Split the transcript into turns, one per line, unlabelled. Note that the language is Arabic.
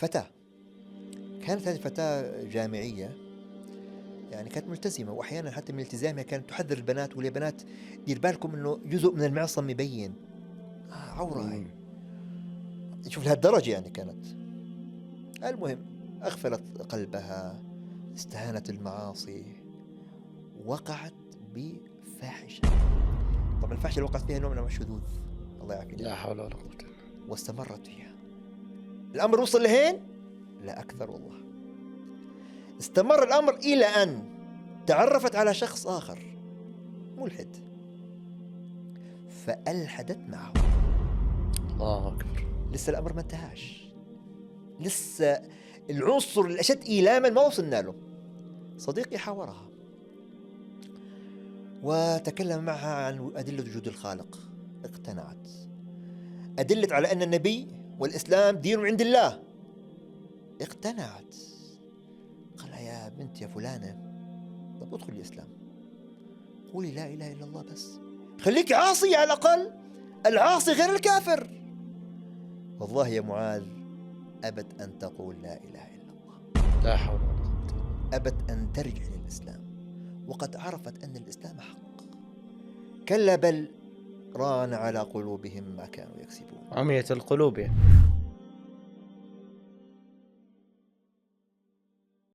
فتاة، كانت هذه فتاة جامعية، يعني كانت ملتزمة، وأحيانا حتى من التزامها كانت تحذر البنات واليا بنات دير بالكم إنه جزء من المعصم يبين، عورة هاي. شوف لهالدرجة يعني كانت. المهم أغفلت قلبها، استهانت المعاصي، وقعت بفاحشة. طبعا الفاحشة اللي وقعت فيها نوع من الشذوذ، الله يعافينا،
لا حول ولا قوة.
واستمرت فيها. الأمر وصل لهين؟ لا أكثر والله. استمر الأمر إلى أن تعرفت على شخص آخر ملحد، فألحدت معه.
الله أكبر.
لسه الأمر ما انتهاش، لسه العنصر الأشد إيلاما ما وصلنا له. صديقي حاورها وتكلم معها عن أدلة وجود الخالق، اقتنعت. أدلت على أن النبي والإسلام دين من عند الله، اقتنعت. قال يا بنت يا فلانة، طب ادخل الإسلام، قولي لا إله إلا الله، بس خليك عاصي على الأقل، العاصي غير الكافر. والله يا معاذ أبت أن تقول لا إله إلا الله،
لا حول ولا قوة.
أبت أن ترجع للإسلام، وقد عرفت أن الإسلام حق. كلا بل ران على قلوبهم ما كانوا يكسبون.
عمية القلوب يعني.